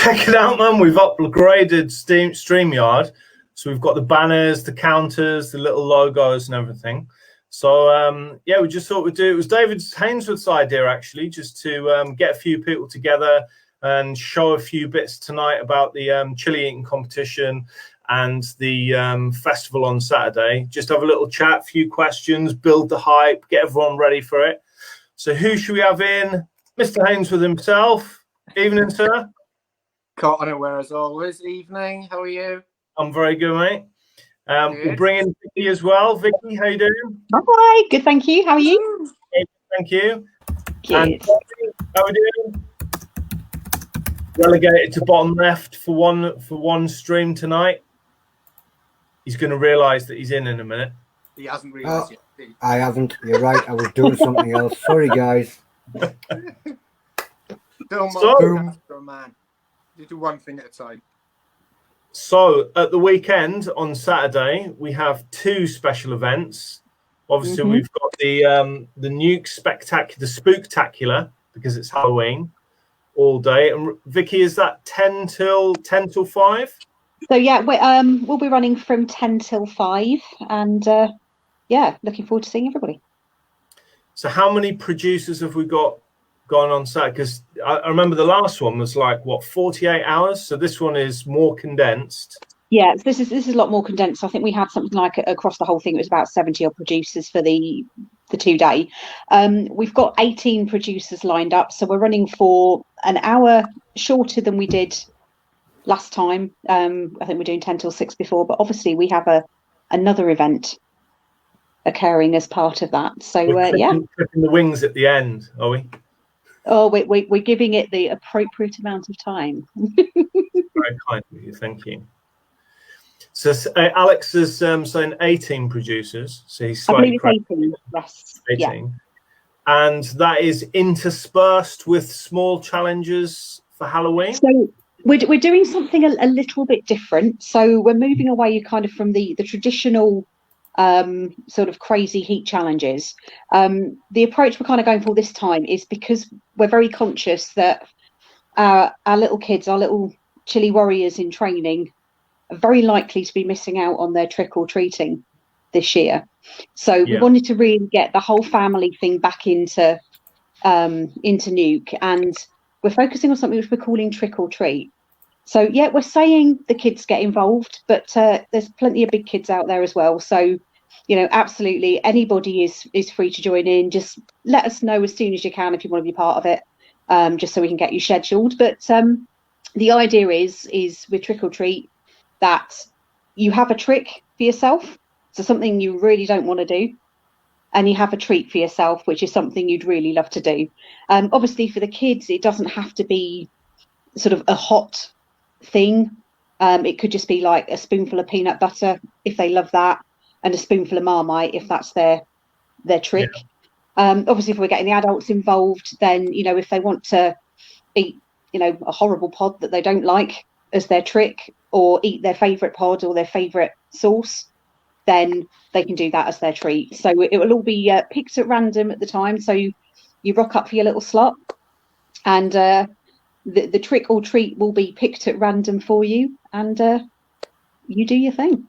check it out, man. We've upgraded StreamYard. So we've got the banners, the counters, the little logos and everything. So, yeah, we just thought we'd do it. It was David Hainsworth's idea, actually, just to get a few people together and show a few bits tonight about the chili eating competition and the festival on Saturday. Just have a little chat, a few questions, build the hype, get everyone ready for it. So who should we have in? Mr. Hainsworth himself. Evening, sir. Caught unaware as always. Evening. How are you? I'm very good, mate. We'll bring in Vikki as well. Vikki, how you doing? Hi, good, thank you. How are you? Thank you. Good. And how are we doing? Relegated to bottom left for one stream tonight. He's going to realise that he's in a minute. He hasn't realised yet. I haven't. You're right. I was doing something else. Sorry, guys. So, man, you do one thing at a time. So at the weekend on Saturday, we have two special events. Obviously, we've got the Nuke Spectacular, the Spooktackular, because it's Halloween all day. And Vikki, is that 10 till 5? So yeah, we'll be running from 10 till 5, and yeah, looking forward to seeing everybody. So how many producers have we got going on Saturday? Because I remember the last one was like, what, 48 hours? So this one is more condensed. Yeah, this is a lot more condensed. I think we had something like across the whole thing, it was about 70 odd producers for the 2-day. We've got 18 producers lined up, so we're running for an hour shorter than we did last time. I think we're doing 10 till 6 before, but obviously we have another event occurring as part of that. So yeah, clipping the wings at the end, are we? Oh, we're giving it the appropriate amount of time. Very kind of you, thank you. So Alex is saying 18 producers. So he's slightly, I believe it's 18. Yes. 18. Yeah. And that is interspersed with small challenges for Halloween. So we're doing something a little bit different. So we're moving away kind of from the traditional sort of crazy heat challenges. The approach we're kind of going for this time is because we're very conscious that our little kids, our little chili warriors in training, are very likely to be missing out on their trick or treating this year. So we wanted to really get the whole family thing back into Nuke, and we're focusing on something which we're calling trick or treat. So yeah, we're saying the kids get involved, but there's plenty of big kids out there as well. So, you know, absolutely anybody is free to join in. Just let us know as soon as you can if you want to be part of it, just so we can get you scheduled. But the idea is with trick or treat that you have a trick for yourself, so something you really don't want to do, and you have a treat for yourself, which is something you'd really love to do. Obviously for the kids, it doesn't have to be sort of a hot thing. It could just be like a spoonful of peanut butter if they love that, and a spoonful of Marmite if that's their trick. Obviously if we're getting the adults involved, then, you know, if they want to eat, you know, a horrible pod that they don't like as their trick, or eat their favorite pod or their favorite sauce, then they can do that as their treat. So it will all be picked at random at the time. So you rock up for your little slot, and the trick or treat will be picked at random for you, and you do your thing.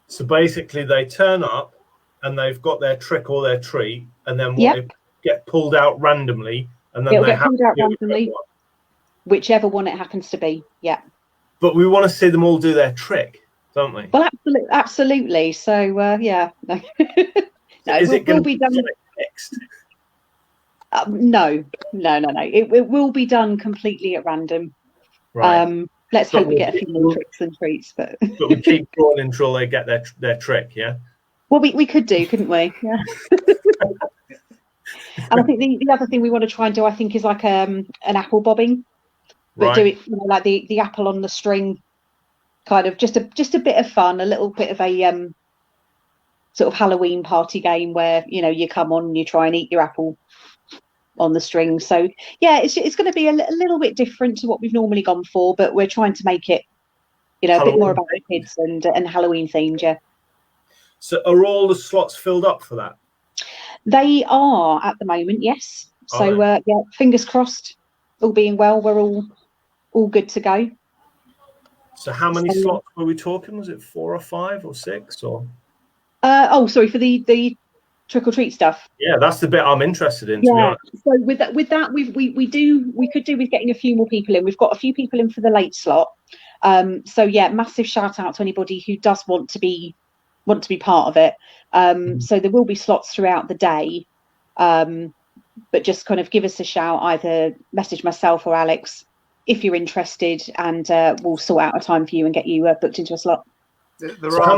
So basically they turn up and they've got their trick or their treat, and then they get pulled out randomly, and then it'll they get pulled out randomly, whichever one it happens to be. Yeah. But we want to see them all do their trick, don't we? Well, absolutely. So yeah. No, is it going to be done next? No. It will be done completely at random. Right. Let's hope we get a few more tricks and treats, but we keep going until they get their trick. Yeah. Well, we could do, couldn't we? Yeah. And I think the other thing we want to try and do, I think, is like an apple bobbing, but do it, you know, like the apple on the string, kind of just a bit of fun, a little bit of a sort of Halloween party game where, you know, you come on and you try and eat your apple on the string. So yeah, it's going to be a little bit different to what we've normally gone for, but we're trying to make it, you know, Halloween, a bit more about the kids and Halloween themed. Yeah. So are all the slots filled up for that? They are at the moment, yes. So yeah, fingers crossed, all being well, we're all all good to go. So how many So- slots were we talking? Was it 4 or 5 or 6 or? Sorry, for the trick or treat stuff. Yeah, that's the bit I'm interested in, to be honest. So with that, we could do with getting a few more people in. We've got a few people in for the late slot. So yeah, massive shout out to anybody who does want to be part of it. So there will be slots throughout the day, but just kind of give us a shout, either message myself or Alex if you're interested, and we'll sort out a time for you and get you booked into a slot. So how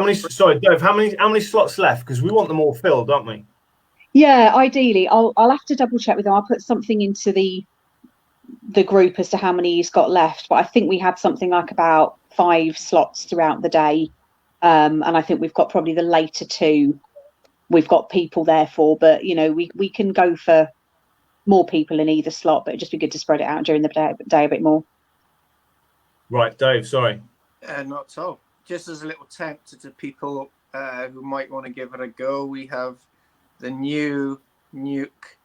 many? Sorry, Dave. How many slots left? Because we want them all filled, don't we? Yeah, ideally, I'll have to double check with them. I'll put something into the group as to how many he's got left, but I think we had something like about 5 slots throughout the day, and I think we've got probably the later 2 we've got people there for, but you know, we can go for more people in either slot, but it'd just be good to spread it out during the day a bit more. Right, Dave, sorry. Not so. Just as a little tempt to people who might want to give it a go, we have the new Nuke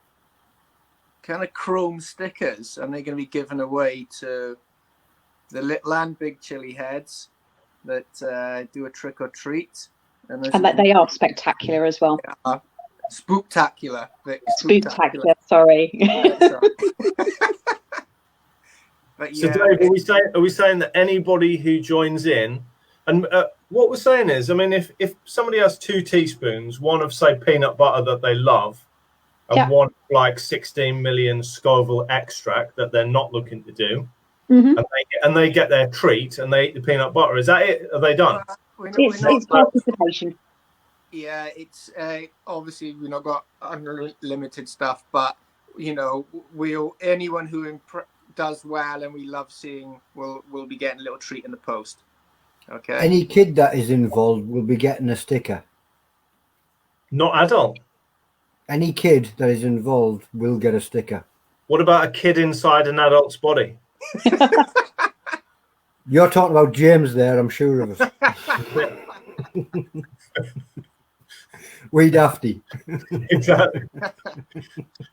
kind of chrome stickers, and they're going to be given away to the little and big Chilli-heads that do a trick or treat. And that they are spectacular as well. Spooktackular. Spooktackular, sorry. But So yeah, Dave, are we saying that anybody who joins in, and what we're saying is, I mean, if somebody has 2 teaspoons, one of say peanut butter that they love, and one like 16 million Scoville extract that they're not looking to do, and they get their treat and they eat the peanut butter, is that it? Are they done? It's participation. Yeah, it's obviously we've not got unlimited stuff, but you know, anyone who does well and we love seeing will be getting a little treat in the post. Okay. Any kid that is involved will be getting a sticker. Not adult. Any kid that is involved will get a sticker. What about a kid inside an adult's body? You're talking about James there, I'm sure of it. We dafty. Exactly.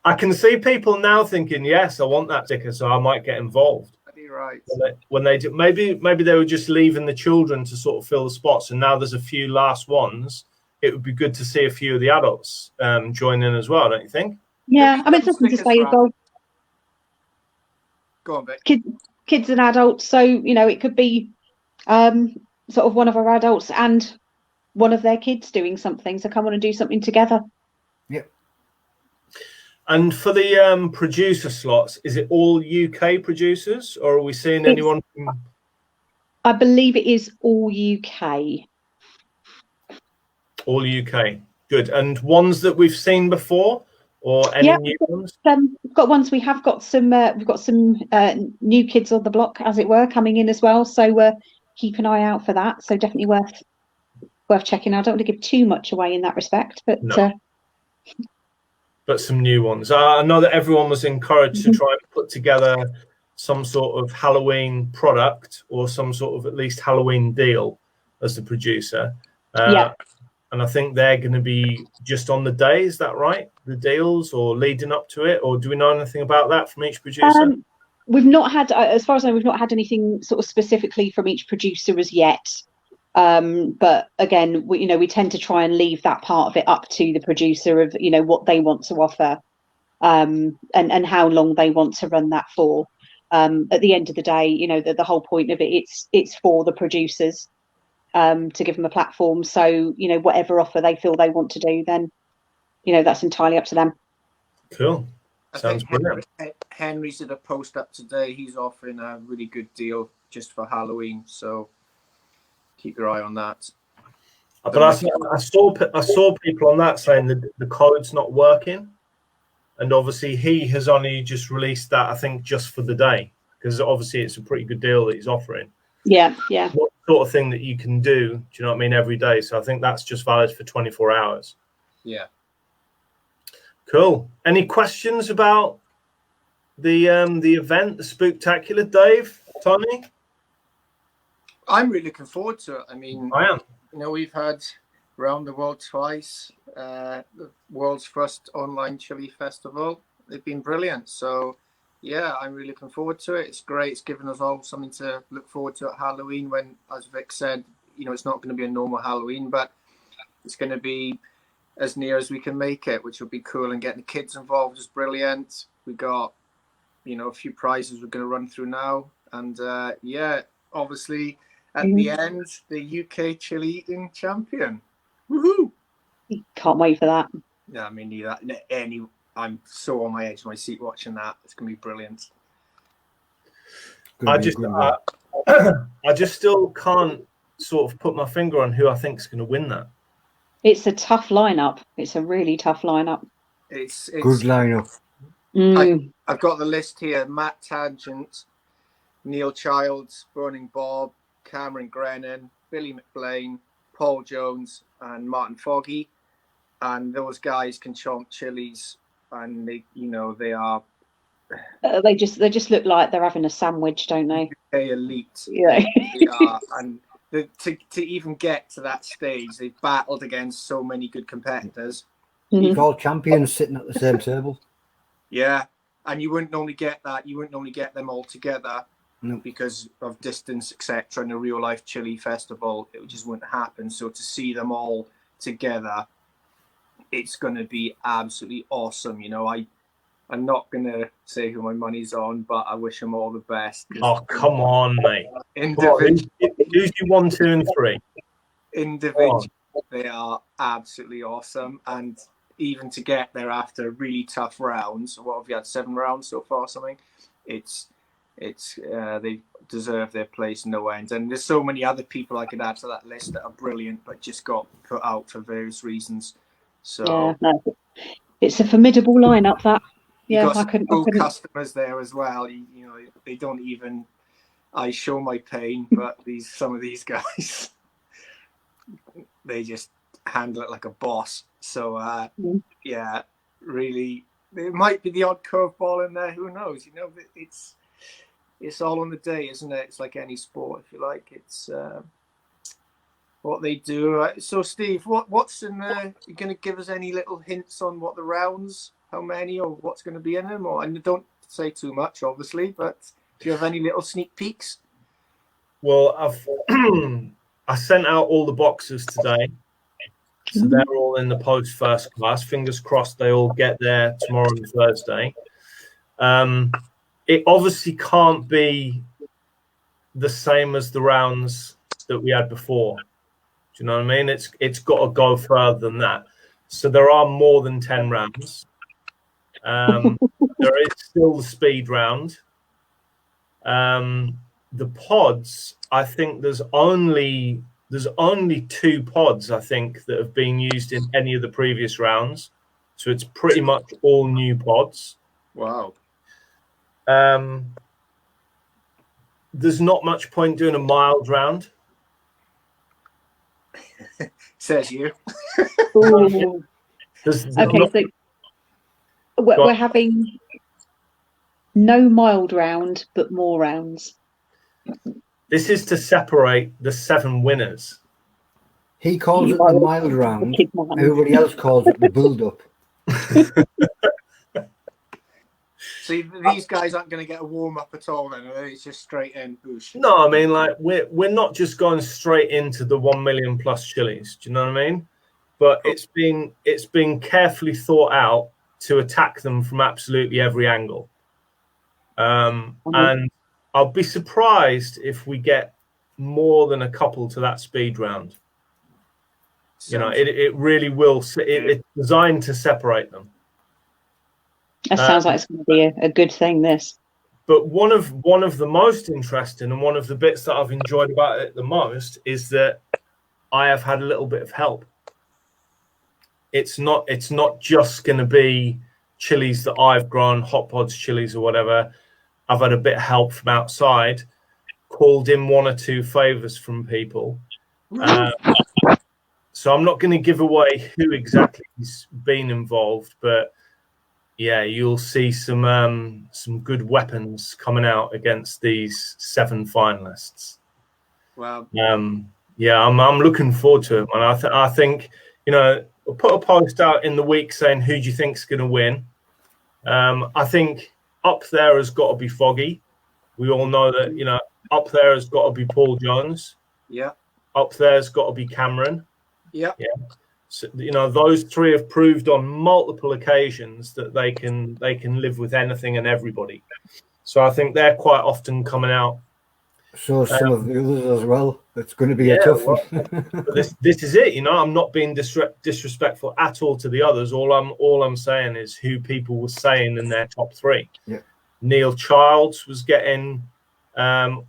I can see people now thinking, yes, I want that sticker, so I might get involved. Right. When they do, maybe they were just leaving the children to sort of fill the spots, and now there's a few last ones. It would be good to see a few of the adults join in as well, don't you think? Yeah, I mean, it's something to say as well. Go on, Vic. Kids and adults, so you know, it could be sort of one of our adults and one of their kids doing something, so come on and do something together. Yep. And for the producer slots, is it all UK producers, or are we seeing anyone from... I believe it is all UK. All UK. Good. And ones that we've seen before, or any new ones? We've got ones. We've got some new kids on the block, as it were, coming in as well. So keep an eye out for that. So definitely worth checking. I don't want to give too much away in that respect, but no. But some new ones. I know that everyone was encouraged to try and put together some sort of Halloween product or some sort of at least Halloween deal as the producer. And I think they're going to be just on the day. Is that right? The deals, or leading up to it, or do we know anything about that from each producer? We've not had, as far as I know, we've not had anything sort of specifically from each producer as yet. But again, we tend to try and leave that part of it up to the producer of, what they want to offer, and how long they want to run that for. At the end of the day, the whole point of it, it's for the producers, to give them a platform. So, whatever offer they feel they want to do, then, that's entirely up to them. Cool. Sounds brilliant. Henry's did a post up today. He's offering a really good deal just for Halloween. So keep your eye on that. But I saw people on that saying that the code's not working, and obviously he has only just released that, I think, just for the day, because obviously it's a pretty good deal that he's offering. Yeah. What sort of thing that you can do you know what I mean, every day? So I think that's just valid for 24 hours. Yeah. Cool. Any questions about the event, the Spooktackular, Dave, Tony? I'm really looking forward to it. I mean, I am. We've had Around the World twice, the world's first online chili festival. They've been brilliant. So Yeah, I'm really looking forward to it. It's great. It's given us all something to look forward to at Halloween when, as Vic said, it's not going to be a normal Halloween, but it's going to be as near as we can make it, which will be cool. And getting the kids involved is brilliant. We got, a few prizes we're going to run through now. And obviously at the end, the UK chili eating champion. Woohoo! Can't wait for that. Yeah, I mean, I'm so on my edge of my seat watching that. It's going to be brilliant. I just still can't sort of put my finger on who I think is going to win that. It's a tough lineup. It's a really tough lineup. It's good lineup. I've got the list here: Matt Tangent, Neil Childs, Burning Bob, Cameron Grennan, Billy McBlain, Paul Jones, and Martin Foggy. And those guys can chomp chilies, and they are. They just look like they're having a sandwich, don't they? They elite. Yeah. They are, and to even get to that stage, they've battled against so many good competitors. It's all champions sitting at the same table. Yeah, and you wouldn't normally get that. You wouldn't normally get them all together because of distance, etc. In a real life chili festival, it just wouldn't happen. So to see them all together, it's going to be absolutely awesome. I'm not going to say who my money's on, but I wish them all the best. Oh, come on, mate. Individually, who's your 1, 2, and 3? Individually, they are absolutely awesome. And even to get there after really tough rounds, what have you had, 7 rounds so far or something? They deserve their place no end. And there's so many other people I could add to that list that are brilliant, but just got put out for various reasons. So it's a formidable lineup. That I couldn't. Customers there as well. They don't even. I show my pain, but some of these guys, they just handle it like a boss. So really, there might be the odd curveball in there. Who knows? It's all on the day, isn't it? It's like any sport, if you like. It's what they do. So, Steve, what's in there? You going to give us any little hints on what the rounds, how many, or what's going to be in them? And don't say too much, obviously, but do you have any little sneak peeks? Well, I sent out all the boxes today, so they're all in the post first class. Fingers crossed they all get there tomorrow and Thursday. It obviously can't be the same as the rounds that we had before. Do you know what I mean? It's got to go further than that. So there are more than 10 rounds. There is still the speed round. The pods, I think there's only 2 pods, I think, that have been used in any of the previous rounds. So it's pretty much all new pods. Wow. There's not much point doing a mild round. Says you. Okay, so we're having no mild round, but more rounds. This is to separate the 7 winners. He calls it the mild round. Everybody else calls it the build-up. So these guys aren't going to get a warm-up at all then, are they? It's just straight in boosh. No, I mean, like, we're not just going straight into the 1 million plus chilies. Do you know what I mean? But it's been carefully thought out to attack them from absolutely every angle. And I'll be surprised if we get more than a couple to that speed round. It really will. It's designed to separate them. That sounds like it's going to be a good thing, this. But one of the most interesting and one of the bits that I've enjoyed about it the most is that I have had a little bit of help. It's not just going to be chilies that I've grown, hot pods chilies or whatever. I've had a bit of help from outside, called in 1 or 2 favors from people. So I'm not going to give away who exactly has been involved, but yeah, you'll see some good weapons coming out against these 7 finalists. Wow. I'm looking forward to it, and I think we'll put a post out in the week saying who do you think's going to win. I think up there has got to be Foggy. We all know that, you know, up there has got to be Paul Jones. Yeah. Up there's got to be Cameron. Yeah. Yeah. So, you know, those three have proved on multiple occasions that they can live with anything and everybody. So I think they're quite often coming out. So some of the others as well. It's going to be a tough one. But this is it. You know, I'm not being disrespectful at all to the others. All I'm saying is who people were saying in their top three. Yeah. Neil Childs was getting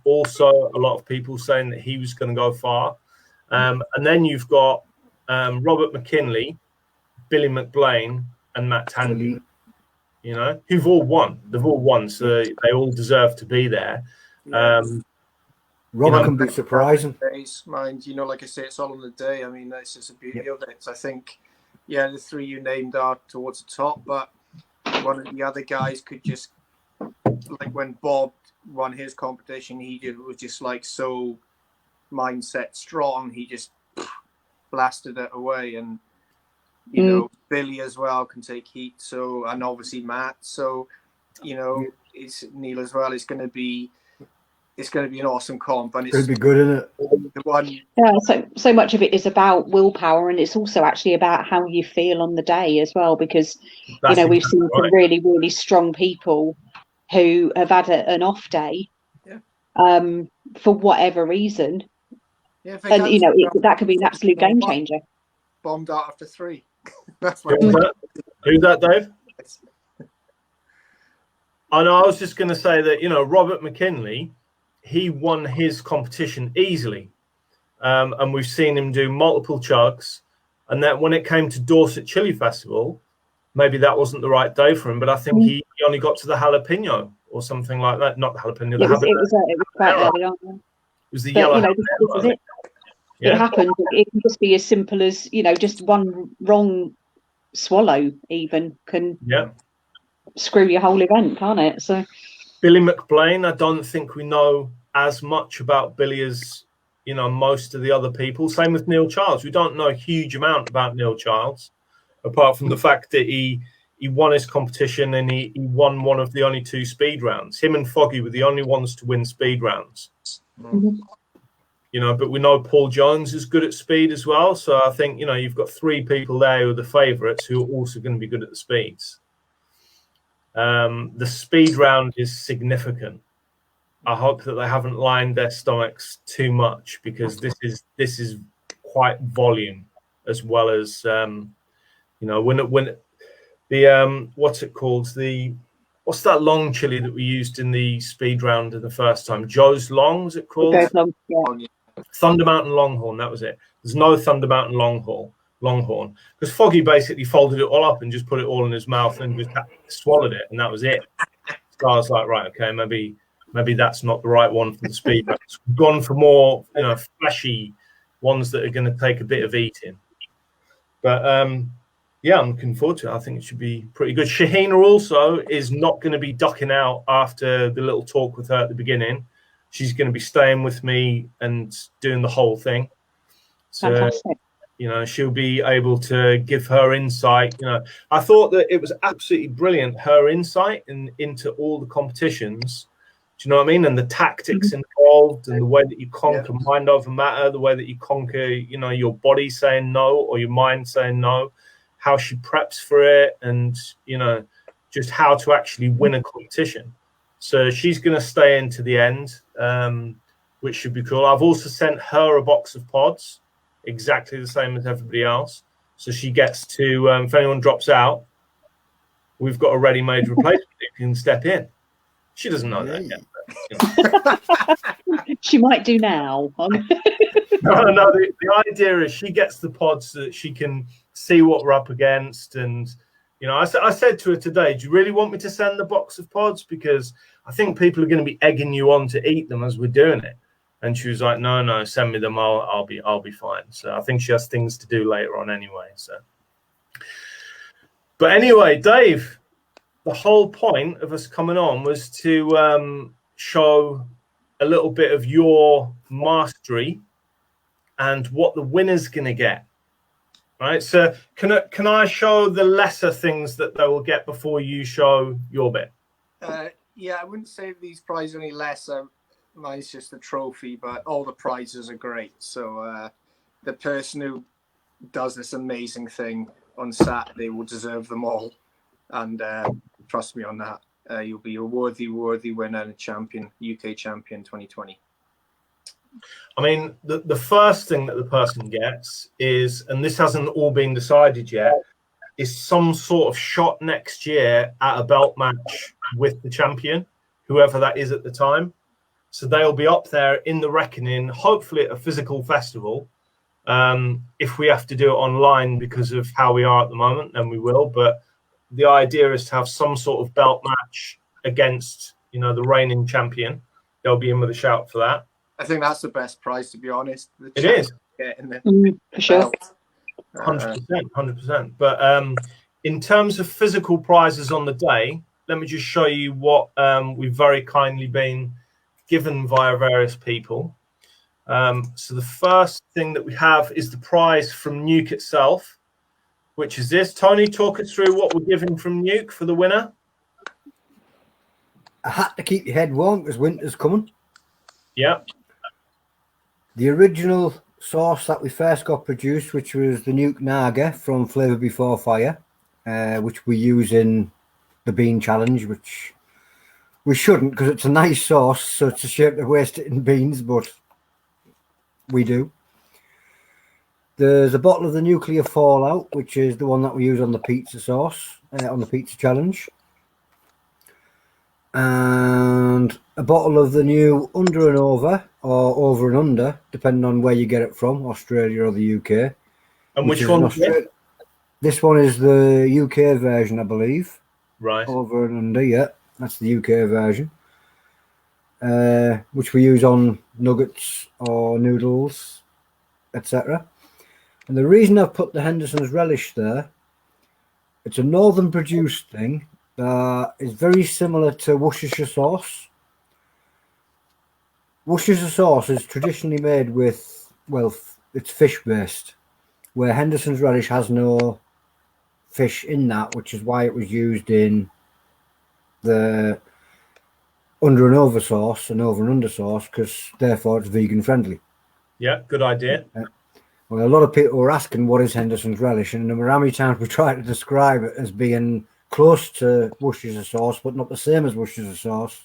also a lot of people saying that he was going to go far. And then you've got Robert McKinley, Billy McBlain, and Matt Tandy. You know, who've all won. They've all won, so they all deserve to be there. Robert can be surprising. Mind, you know, like I say, it's all on the day. I mean, that's just the beauty of it. I think, yeah, the three you named are towards the top, but one of the other guys could just, like when Bob won his competition, was just like so mindset strong. He just blasted it away, and you know, Billy as well can take heat. So, and obviously Matt. So, you know, it's Neil as well. It's going to be an awesome comp, and it'll be good, isn't it? The one. Yeah. So much of it is about willpower, and it's also actually about how you feel on the day as well. Because you know, we've seen some really, really strong people who have had an off day, for whatever reason. Yeah, and you know, that could be an absolute game changer. Bombed out after 3. That's who's that, Dave? I know. I was just going to say that, you know, Robert McKinley, he won his competition easily, and we've seen him do multiple chugs. And that when it came to Dorset Chili Festival, maybe that wasn't the right day for him. But I think he only got to the jalapeno or something like that. Not the jalapeno. It was quite early on. It was the yellow. You know, this is it. It happens. It can just be as simple as, you know, just one wrong swallow even can screw your whole event, can't it? So Billy McBlain, I don't think we know as much about Billy as, you know, most of the other people. Same with Neil Childs. We don't know a huge amount about Neil Childs, apart from the fact that he won his competition and he won one of the only 2 speed rounds. Him and Foggy were the only ones to win speed rounds. You know, but we know Paul Jones is good at speed as well. So I think, you know, you've got 3 people there who are the favourites who are also going to be good at the speeds. The speed round is significant. I hope that they haven't lined their stomachs too much, because this is quite volume, as well as you know, when the what's it called, what's that long chili that we used in the speed round the first time? Joe's Long, was it called? Thunder Mountain Longhorn, that was it. There's no Thunder Mountain Longhorn, because Foggy basically folded it all up and just put it all in his mouth and just swallowed it, and that was it. So I was like, right, okay, maybe that's not the right one for the speed rounds. We've gone for more, you know, fleshy ones that are going to take a bit of eating. But yeah, I'm looking forward to it. I think it should be pretty good. Shahina also is not going to be ducking out after the little talk with her at the beginning. She's going to be staying with me and doing the whole thing. So, fantastic. You know, she'll be able to give her insight. You know, I thought that it was absolutely brilliant, her insight into all the competitions. Do you know what I mean? And the tactics involved, and the way that you conquer mind over matter, the way that you conquer, you know, your body saying no or your mind saying no, how she preps for it, and, you know, just how to actually win a competition. So she's going to stay into the end, which should be cool. I've also sent her a box of pods, exactly the same as everybody else. So she gets to, if anyone drops out, we've got a ready-made replacement who can step in. She doesn't know that yet. You know. She might do now. No. The idea is she gets the pods so that she can see what we're up against. And, you know, I said to her today, do you really want me to send the box of pods? Because I think people are going to be egging you on to eat them as we're doing it. And she was like, no, send me them. I'll be fine. So I think she has things to do later on anyway. So, but anyway, Dave, the whole point of us coming on was to show a little bit of your mastery and what the winner's going to get. Right. So can I show the lesser things that they will get before you show your bit? Yeah, I wouldn't say these prizes are any less. Mine's just a trophy, but all the prizes are great. So the person who does this amazing thing on Saturday will deserve them all. And trust me on that. You'll be a worthy winner and champion, UK champion 2020. I mean, the first thing that the person gets is, and this hasn't all been decided yet, is some sort of shot next year at a belt match with the champion, whoever that is at the time. So they'll be up there in the reckoning, hopefully at a physical festival. If we have to do it online because of how we are at the moment, then we will. But the idea is to have some sort of belt match against, the reigning champion. They'll be in with a shout for that. I think that's the best prize, to be honest. It is. For sure. 100%. But in terms of physical prizes on the day, let me just show you what we've very kindly been given via various people. So the first thing that we have is the prize from Nuke itself, which is this. Tony, talk us through what we're giving from Nuke for the winner. A hat to keep your head warm because winter's coming. Yeah. The original sauce that we first got produced, which was the Nuke Naga from Flavor Before Fire, which we use in the bean challenge, which we shouldn't because it's a nice sauce, so it's a shame to waste it in beans, but we do. There's a bottle of the Nuclear Fallout, which is the one that we use on the pizza sauce, on the pizza challenge. And a bottle of the new Under and Over, or Over and Under, depending on where you get it from, Australia or the UK. And which one? This one is the UK version, I believe. Right. Over and Under, yeah. That's the UK version. Which we use on nuggets or noodles, etc. And the reason I've put the Henderson's Relish there, it's a northern produced thing. Is very similar to Worcestershire sauce. Worcestershire sauce is traditionally made with, it's fish based, where Henderson's Relish has no fish in that, which is why it was used in the Under and Over sauce and Over and Under sauce, because therefore it's vegan friendly. Yeah, good idea. Well, a lot of people were asking what is Henderson's Relish, and no matter how many times we try to describe it as being close to Worcestershire sauce, but not the same as Worcestershire sauce,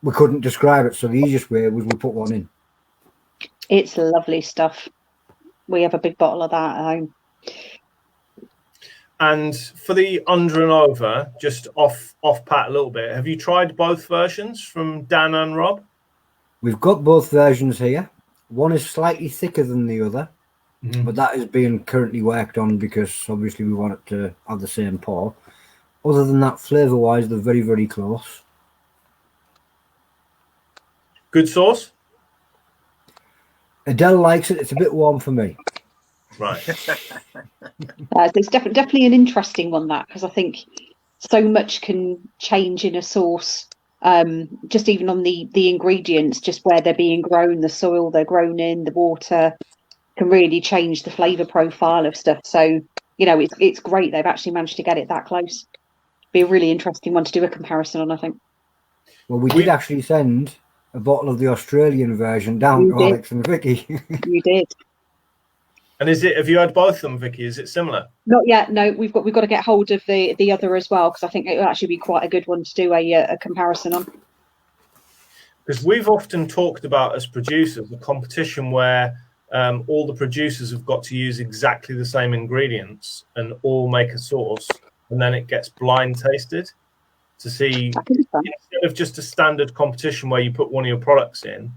we couldn't describe it. So the easiest way was we put one in. It's lovely stuff. We have a big bottle of that at home. And for the Under and Over, just off pat a little bit, have you tried both versions from Dan and Rob? We've got both versions here. One is slightly thicker than the other. But that is being currently worked on because obviously we want it to have the same pour. Other than that, flavour-wise, they're very, very close. Good sauce? Adele likes it. It's a bit warm for me. Right. It's definitely an interesting one, that, because I think so much can change in a sauce, just even on the ingredients, just where they're being grown, the soil they're grown in, the water, can really change the flavour profile of stuff. So, it's great they've actually managed to get it that close. Be a really interesting one to do a comparison on, I think. Well, we did actually send a bottle of the Australian version down to Alex and Vikki. You did. And have you had both of them, Vikki? Is it similar? Not yet. No, we've got to get hold of the other as well, because I think it will actually be quite a good one to do a comparison on. Because we've often talked about, as producers, a competition where all the producers have got to use exactly the same ingredients and all make a sauce, and then it gets blind tasted to see, instead of just a standard competition where you put one of your products in,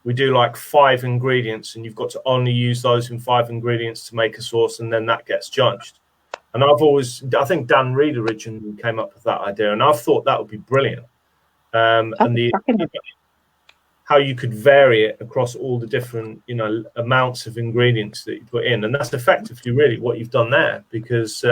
we do like 5 ingredients and you've got to only use those in 5 ingredients to make a sauce, and then that gets judged. And I think Dan Reed originally came up with that idea, and I've thought that would be brilliant. And how you could vary it across all the different, amounts of ingredients that you put in. And that's effectively really what you've done there, because,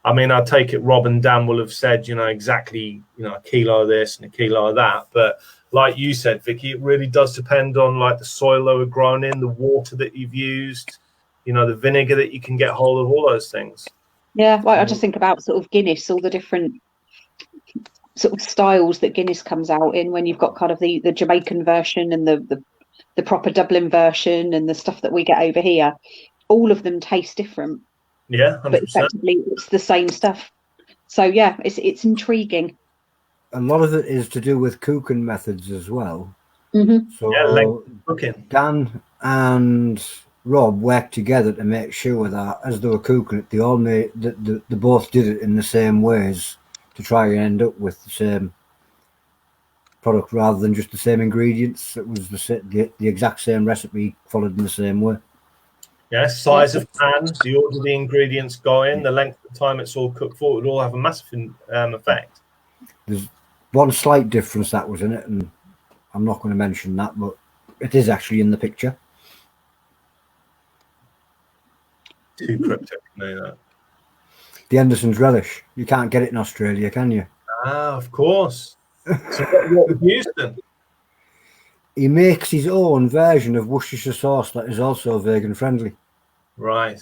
I take it Rob and Dan will have said, exactly, a kilo of this and a kilo of that. But like you said, Vikki, it really does depend on like the soil they were grown in, the water that you've used, the vinegar that you can get hold of, all those things. Yeah, well, I just think about sort of Guinness, all the different sort of styles that Guinness comes out in, when you've got kind of the Jamaican version and the proper Dublin version and the stuff that we get over here. All of them taste different. Yeah, 100%. But effectively it's the same stuff. So yeah, it's intriguing. A lot of it is to do with cooking methods as well. Mm-hmm. So cooking. Dan and Rob worked together to make sure that as they were cooking it, they both did it in the same ways to try and end up with the same product rather than just the same ingredients. It was the exact same recipe followed in the same way. Yes, size of pan, the order the ingredients go in, the length of time it's all cooked for, it would all have a massive effect. There's one slight difference that was in it, and I'm not going to mention that, but it is actually in the picture. Too cryptic to know that. The Henderson's Relish. You can't get it in Australia, can you? Ah, of course. So what was used then? He makes his own version of Worcestershire sauce that is also vegan friendly. Right.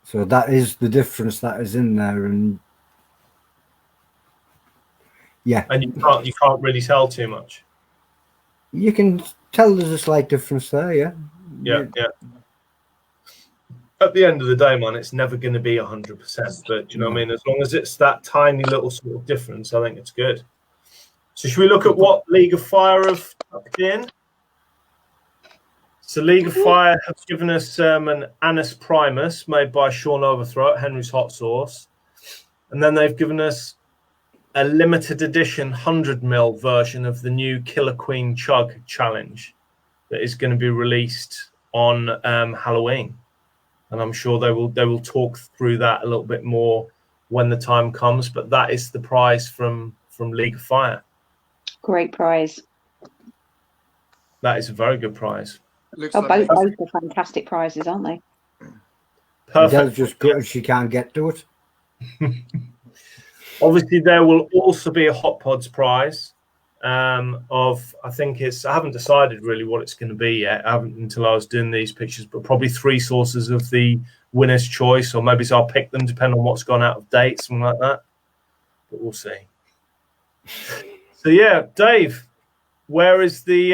So that is the difference that is in there, and yeah. And you can't really tell too much. You can tell there's a slight difference there, yeah. Yeah. At the end of the day, man, it's never going to be 100%. But you know what I mean? As long as it's that tiny little sort of difference, I think it's good. So should we look at what League of Fire have tucked in? So League of Fire have given us an Anise Primus made by Sean Overthrow, Henry's Hot Sauce. And then they've given us a limited edition 100ml version of the new Killer Queen Chug Challenge that is going to be released on Halloween. And I'm sure they will talk through that a little bit more when the time comes. But that is the prize from League of Fire. Great prize. That is a very good prize. Looks Both are fantastic prizes, aren't they? Perfect. Adele's just good she can't get to it. Obviously, there will also be a Hot Pods prize of, I haven't decided really what it's going to be yet. I haven't until I was doing these pictures, but probably 3 sources of the winner's choice, or maybe I'll pick them depending on what's gone out of date, something like that. But we'll see. So yeah, Dave, where is the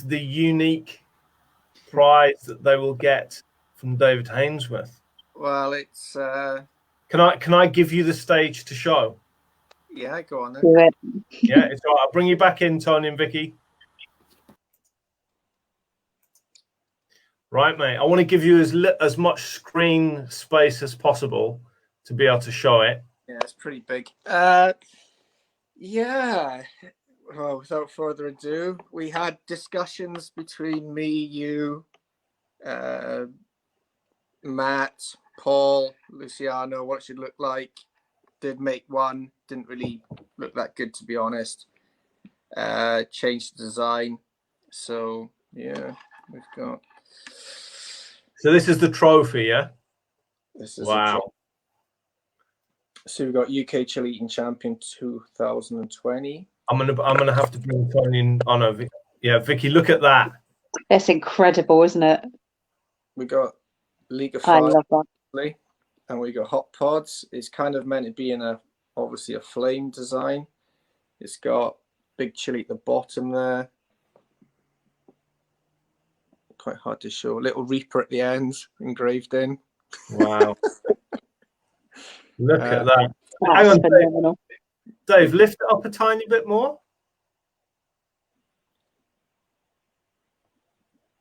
unique prize that they will get from David Hainsworth? Well, it's Can I give you the stage to show? yeah, go on then. Do it. Yeah, it's all right. I'll bring you back in, Tony and Vikki. Right, mate. I want to give you as much screen space as possible to be able to show it. Yeah, it's pretty big. Yeah. Well, without further ado, we had discussions between me, you, Matt, Paul, Luciano, what it should look like. Did make one, didn't really look that good, to be honest. Changed the design. So yeah, we've got. So this is the trophy, yeah? This is wow. So we've got UK Chili Eating Champion 2020. I'm gonna have to bring Tony in. Oh no, yeah, Vikki, look at that. That's incredible, isn't it? We got League of I Fire, love that. and we got Hot Pods. It's kind of meant to be in obviously a flame design. It's got big chili at the bottom there. Quite hard to show. Little Reaper at the end, engraved in. Wow. Look at that. That's Hang on, phenomenal. Dave, lift it up a tiny bit more.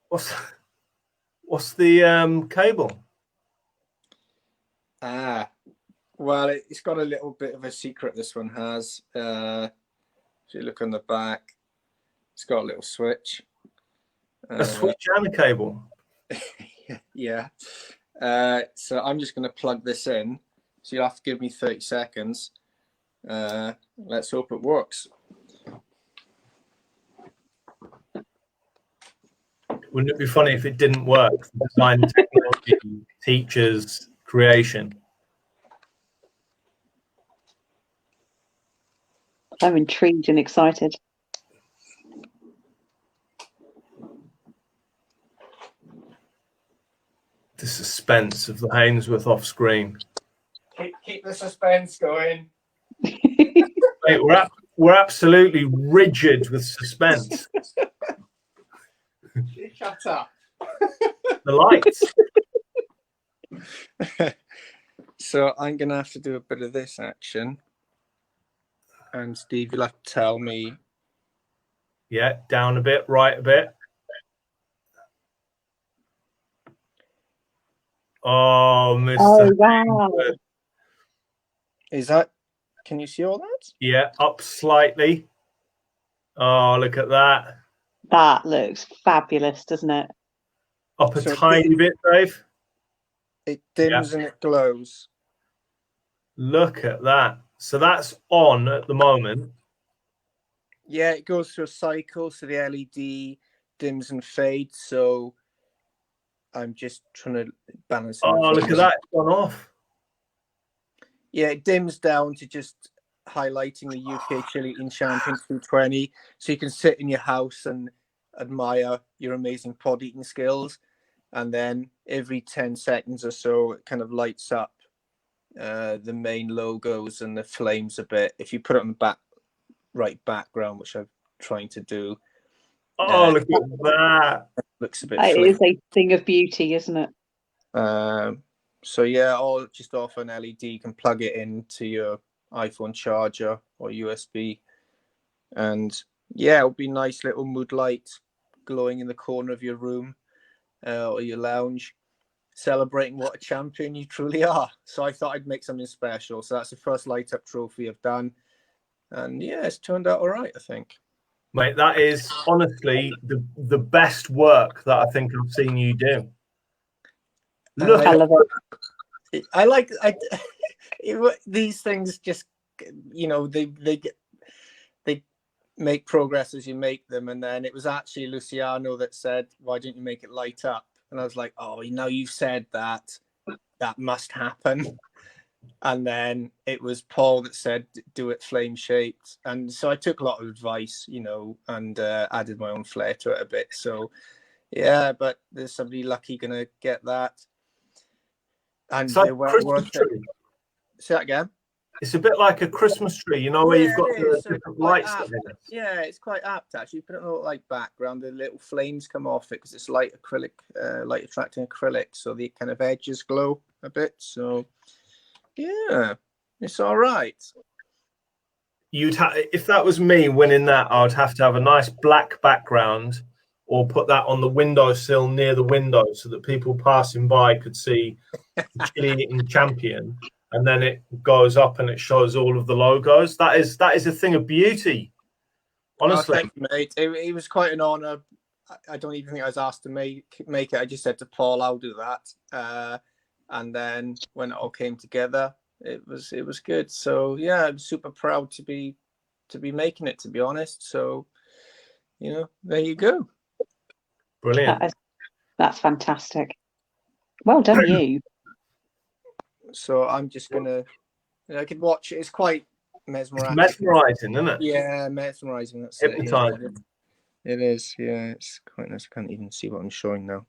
What's the cable? Well, it's got a little bit of a secret, this one has. If you look on the back, it's got a little switch. A switch and a cable. Yeah. So I'm just going to plug this in. So you'll have to give me 30 seconds. Let's hope it works. Wouldn't it be funny if it didn't work? Design, technology, teachers, creation. I'm intrigued and excited. The suspense of the Hainsworth off screen. Keep the suspense going. Mate, we're absolutely rigid with suspense. Shut up. The lights. So I'm going to have to do a bit of this action. And Steve, you'll have to tell me. Yeah, down a bit, right a bit. Oh, Mr. Oh, wow. Is that, can you see all that? Yeah, up slightly. Oh, look at that. That looks fabulous, doesn't it? Up a So tiny bit, Dave. It dims and it glows. Look at that. So that's on at the moment. Yeah, it goes through a cycle. So the LED dims and fades. So I'm just trying to balance. Oh, look at that. It's gone off. Yeah, it dims down to just highlighting the UK Chilli-heads Champion 220. So you can sit in your house and admire your amazing pod eating skills. And then every 10 seconds or so, it kind of lights up the main logos and the flames a bit. If you put it on the right background, which I'm trying to do. Oh, look at that. Looks a bit It flicky. is a thing of beauty, isn't it? So yeah, all just off an LED. You can plug it into your iPhone charger or USB. And yeah, it'll be nice little mood light glowing in the corner of your room or your lounge, celebrating what a champion you truly are. So I thought I'd make something special. So that's the first light up trophy I've done. And yeah, it's turned out all right, I think. Mate, that is honestly the best work that I think I've seen you do. Look, I love it. I like these things. Just they make progress as you make them. And then it was actually Luciano that said, "Why don't you make it light up?" And I was like, "Oh, you've said that must happen." And then it was Paul that said, "Do it flame shaped." And so I took a lot of advice, and added my own flair to it a bit. So yeah, but there's somebody lucky gonna get that. And it's like they're a Christmas worth it. tree. Say that again. It's a bit like a Christmas tree, where you've got the different lights. Yeah, it's quite apt actually. You put it on a like background, the little flames come off it because it's light acrylic, light attracting acrylic, so the kind of edges glow a bit. So yeah, it's all right. If that was me winning that, I would have to have a nice black background, or put that on the windowsill near the window so that people passing by could see the Chilli-heads Champion. And then it goes up and it shows all of the logos. That is a thing of beauty. Honestly, thank you, mate. It was quite an honor. I don't even think I was asked to make it. I just said to Paul, "I'll do that." And then when it all came together, it was good. So yeah, I'm super proud to be making it. To be honest, so there you go. brilliant. That's fantastic. Well done, you. So I'm just gonna. I could watch it. It's quite mesmerizing. It's mesmerizing, isn't it? Yeah, mesmerizing. That's Hypnotizing. It is. Yeah, it's quite nice. I can't even see what I'm showing now.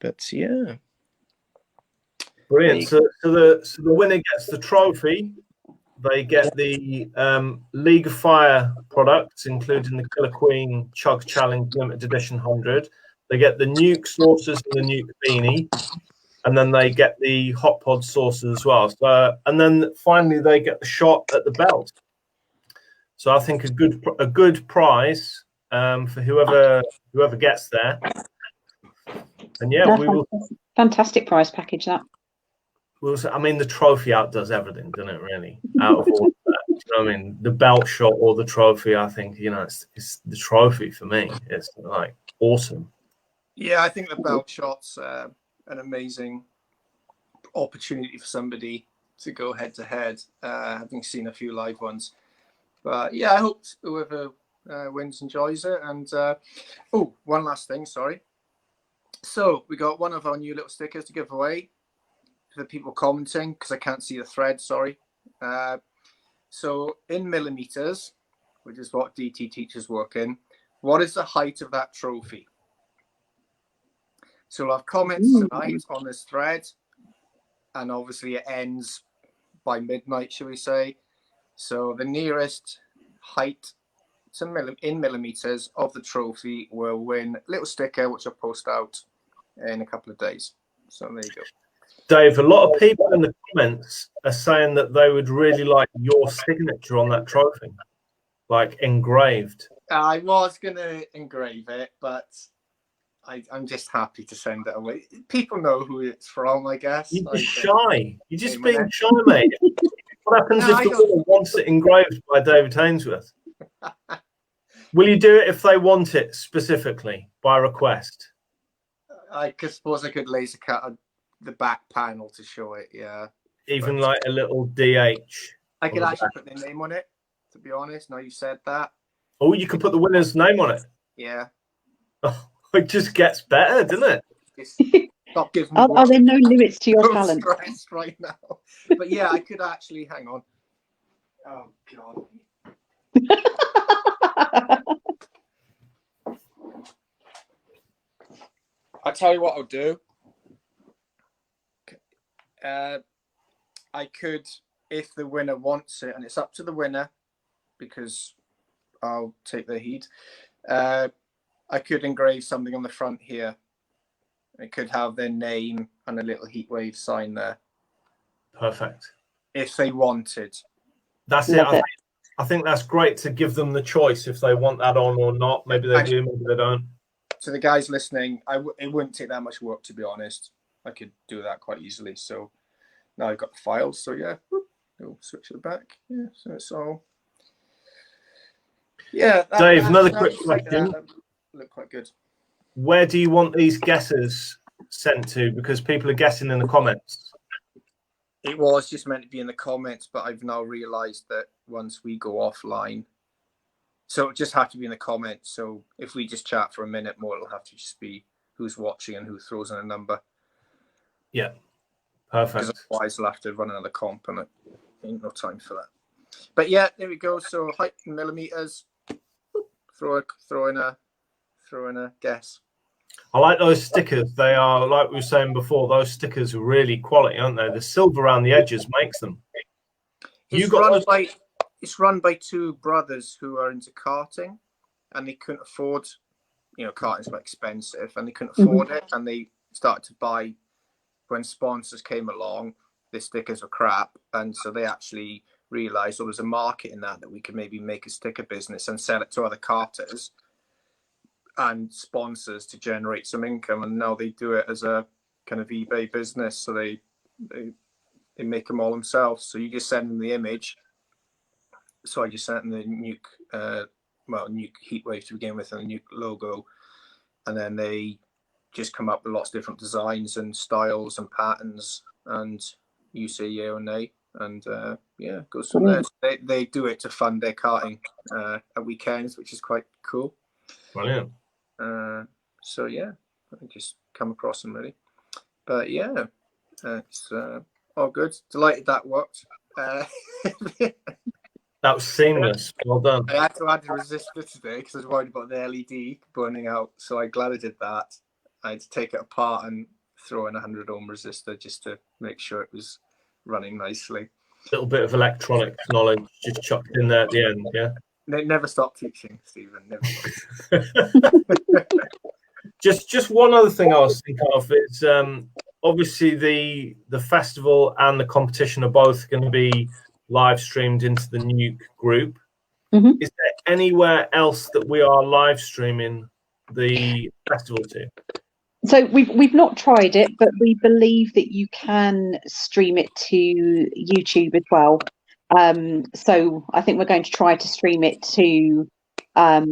But yeah, Brilliant. So the winner gets the trophy. They get the League of Fire products, including the Killer Queen Chug Challenge Limited Edition 100. They get the Nuke saucers and the Nuke beanie. And then they get the hot pod sauces as well. So, and then finally they get the shot at the belt. So I think a good prize for whoever gets there. And yeah, we will. Fantastic prize package that. I mean, the trophy outdoes everything, doesn't it? Really, out of all of that, the belt shot or the trophy. I think it's the trophy for me. It's like awesome. Yeah, I think the belt shot's an amazing opportunity for somebody to go head to head, having seen a few live ones. But yeah, I hope whoever wins enjoys it. And one last thing, sorry. So we got one of our new little stickers to give away for the people commenting, because I can't see the thread, sorry. So in millimeters, which is what DT teachers work in, what is the height of that trophy? So we'll have comments tonight on this thread, and obviously it ends by midnight, shall we say. So the nearest height in millimeters of the trophy will win a little sticker, which I'll post out in a couple of days. So there you go. Dave, a lot of people in the comments are saying that they would really like your signature on that trophy, like engraved. I was going to engrave it, but I'm just happy to send it away. People know who it's from, I guess. You're just shy. You're just being shy, mate. What happens No, if the winner wants it engraved by David Hainsworth? Will you do it if they want it specifically by request? I suppose I could laser cut the back panel to show it, yeah. Even like a little DH. I could actually put their name on it, to be honest. Now you said that. Oh, you could put the winner's name on it. Yeah. Oh, it just gets better, doesn't it? Stop giving me Are there no limits to your talent? stress right now. But yeah, I could actually hang on. Oh God. I'll tell you what I'll do. I could, if the winner wants it, and it's up to the winner, because I'll take the heat. I could engrave something on the front here. It could have their name and a little heatwave sign there. Perfect. If they wanted. That's it. I think that's great to give them the choice if they want that on or not. Maybe they do, maybe they don't. To the guys listening, it wouldn't take that much work, to be honest. I could do that quite easily. So now I've got the files. So yeah, we'll switch it back. Yeah, so it's all. Yeah, Dave, another quick question. Look quite good. Where do you want these guesses sent to? Because people are guessing in the comments. It was just meant to be in the comments, but I've now realised that once we go offline, so it just have to be in the comments. So if we just chat for a minute more, it'll have to just be who's watching and who throws in a number. Yeah, perfect. Because otherwise, I'll have to run another comp, and ain't no time for that. But yeah, there we go. So height in millimeters. Throw in a guess. I like those stickers. They are, like we were saying before, those stickers are really quality, aren't they? The silver around the edges makes them. It's run by two brothers who are into karting, and they couldn't afford, karting's quite expensive, and they couldn't afford it, and they started to buy, when sponsors came along, the stickers were crap, and so they actually realised there was a market in that we could maybe make a sticker business and sell it to other karters and sponsors to generate some income, and now they do it as a kind of eBay business. So they make them all themselves. So you just send them the image. So I just sent them the Nuke, Nuke Heatwave to begin with, and the Nuke logo, and then they just come up with lots of different designs and styles and patterns, and you say yeah or nay, and it goes from there. So they do it to fund their karting at weekends, which is quite cool. Brilliant. So yeah, I just come across them really, but yeah, it's all good. Delighted that worked. That was seamless. Well done. I had to add a resistor today because I was worried about the LED burning out, so I'm glad I did that. I had to take it apart and throw in a 100 ohm resistor just to make sure it was running nicely. A little bit of electronic knowledge just chucked in there at the end, yeah. Never stop teaching, Stephen. Never. Just one other thing I was thinking of is obviously the festival and the competition are both going to be live streamed into the Nuke group. Is there anywhere else that we are live streaming the festival to? So we've not tried it, but we believe that you can stream it to YouTube as well. So I think we're going to try to stream it to our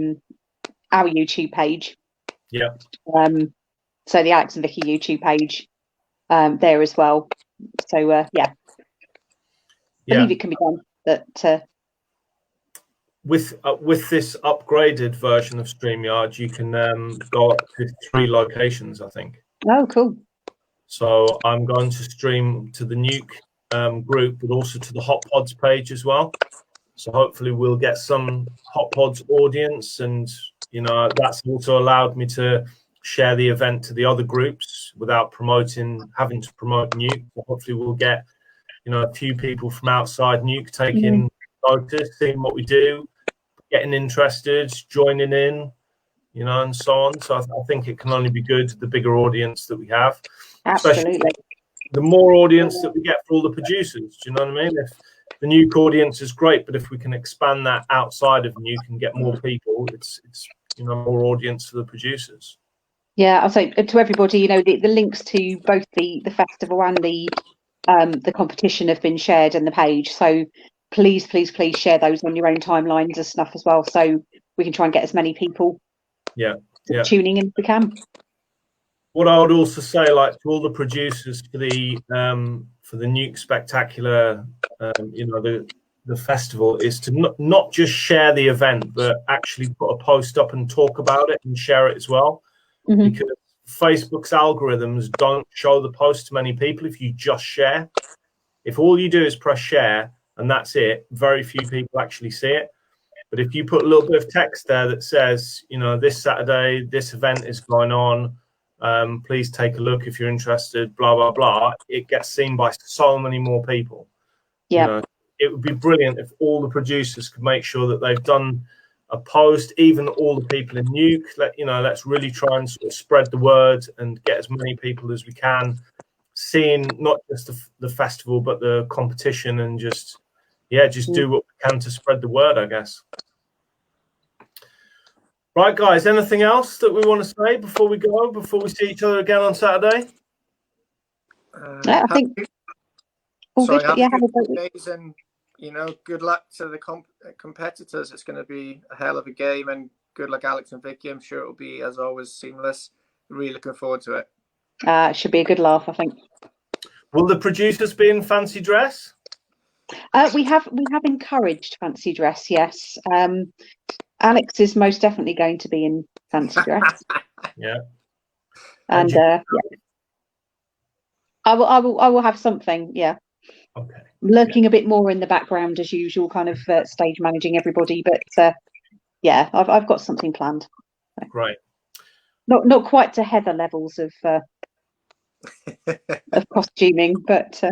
YouTube page. Yeah. So the Alex and Vikki YouTube page there as well. So I believe it can be done. But with this upgraded version of StreamYard, you can go up to 3 locations, I think. Oh, cool. So I'm going to stream to the Nuke group, but also to the Hot Pods page as well. So hopefully we'll get some Hot Pods audience, and that's also allowed me to share the event to the other groups without having to promote Nuke. So hopefully we'll get a few people from outside Nuke taking notice, seeing what we do, getting interested, joining in, you know, and so on. So I think it can only be good, the bigger audience that we have. Absolutely. Especially the more audience that we get for all the producers. Do you know what I mean? If the Nuke audience is great, but if we can expand that outside of Nuke and get more people, it's you know, more audience for the producers. Yeah, I'll say to everybody, you know, the links to both the festival and the competition have been shared in the page. So please share those on your own timelines and stuff as well, so we can try and get as many people tuning in as we can. What I would also say, like, to all the producers for the Nuke Spectacular, you know, the festival, is to not just share the event, but actually put a post up and talk about it and share it as well. Mm-hmm. Because Facebook's algorithms don't show the post to many people if you just share. If all you do is press share and that's it, very few people actually see it. But if you put a little bit of text there that says, you know, this Saturday, this event is going on, please take a look if you're interested, blah, blah, blah, it gets seen by so many more people. Yeah. You know, it would be brilliant if all the producers could make sure that they've done a post, even all the people in Nuke. Let's really try and sort of spread the word and get as many people as we can seeing not just the festival but the competition, and just do what we can to spread the word, I guess. Right, guys, anything else that we want to say before we go, before we see each other again on Saturday? I think all good, but yeah, have a great week. Days, and you know, good luck to the competitors. It's going to be a hell of a game, and good luck, Alex and Vikki. I'm sure it'll be, as always, seamless. Really looking forward to it. It should be a good laugh, I think. Will the producers be in fancy dress? We have encouraged fancy dress, yes. Alex is most definitely going to be in fancy dress. Yeah. And yeah. I will have something, yeah. Okay. Lurking a bit more in the background as usual, kind of stage managing everybody, but yeah, I've got something planned. Great. Not quite to Heather levels of costuming, but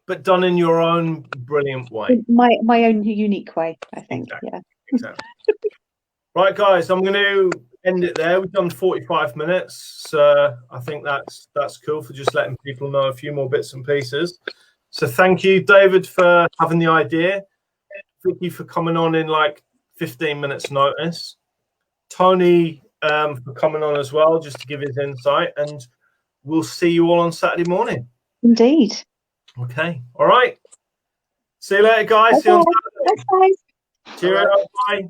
but done in your own brilliant way. My own unique way, I think. Exactly. Right, guys, I'm going to end it there. We've done 45 minutes. So I think that's cool for just letting people know a few more bits and pieces. So thank you, David, for having the idea. Vikki for coming on in like 15 minutes notice. Tony for coming on as well, just to give his insight. And we'll see you all on Saturday morning. Indeed. Okay. All right. See you later, guys. See you on Saturday. Thanks, guys. Cheerio. Bye.